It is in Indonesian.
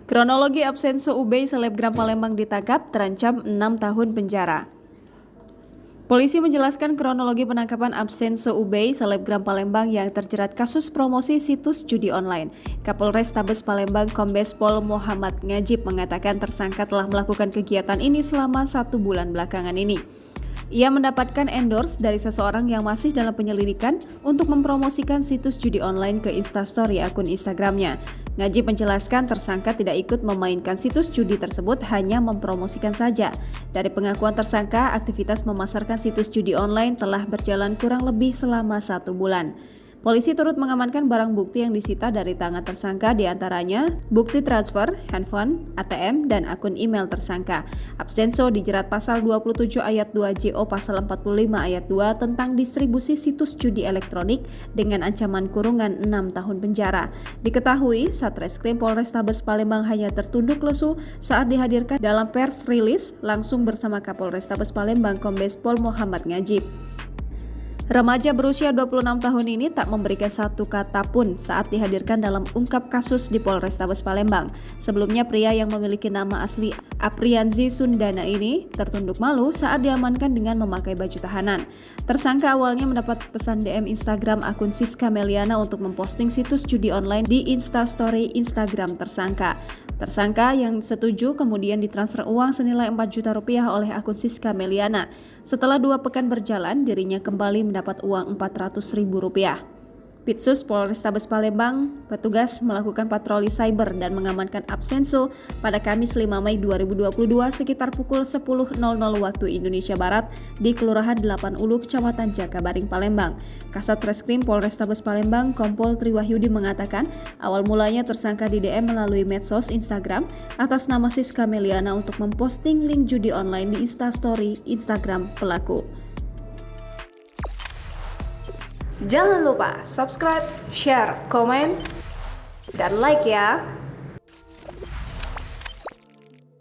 Kronologi Absenso Ubey selebgram Palembang ditangkap terancam 6 tahun penjara. Polisi menjelaskan kronologi penangkapan Absenso Ubey selebgram Palembang yang terjerat kasus promosi situs judi online. Kapolres Tabes Palembang Kombes Pol Muhammad Ngajib mengatakan tersangka telah melakukan kegiatan ini selama 1 bulan belakangan ini. Ia mendapatkan endorse dari seseorang yang masih dalam penyelidikan untuk mempromosikan situs judi online ke Instastory akun Instagramnya. Ngajib menjelaskan tersangka tidak ikut memainkan situs judi tersebut, hanya mempromosikan saja. Dari pengakuan tersangka, aktivitas memasarkan situs judi online telah berjalan kurang lebih selama 1 bulan. Polisi turut mengamankan barang bukti yang disita dari tangan tersangka, diantaranya bukti transfer, handphone, ATM, dan akun email tersangka. Absenso dijerat pasal 27 ayat 2 JO pasal 45 ayat 2 tentang distribusi situs judi elektronik dengan ancaman kurungan 6 tahun penjara. Diketahui, Satreskrim Polrestabes Palembang hanya tertunduk lesu saat dihadirkan dalam pers rilis langsung bersama Kapolrestabes Palembang Kombes Pol Muhammad Ngajib. Remaja berusia 26 tahun ini tak memberikan satu kata pun saat dihadirkan dalam ungkap kasus di Polrestabes Palembang. Sebelumnya, pria yang memiliki nama asli Aprianzi Sundana ini tertunduk malu saat diamankan dengan memakai baju tahanan. Tersangka awalnya mendapat pesan DM Instagram akun Siska Meliana untuk memposting situs judi online di Instastory Instagram tersangka. Tersangka yang setuju kemudian ditransfer uang senilai 4 juta rupiah oleh akun Siska Meliana. Setelah 2 pekan berjalan, dirinya kembali mendapat uang Rp400.000. Pitsus Polrestabes Palembang, petugas melakukan patroli cyber dan mengamankan Absenso pada Kamis 5 Mei 2022 sekitar pukul 10.00 waktu Indonesia Barat di Kelurahan 8 Ulu, Kecamatan Jakabaring, Palembang. Kasat Reskrim Polrestabes Palembang, Kompol Triwahyudi mengatakan, awal mulanya tersangka di DM melalui medsos Instagram atas nama Siska Meliana untuk memposting link judi online di Instastory Instagram pelaku. Jangan lupa subscribe, share, komen, dan like ya!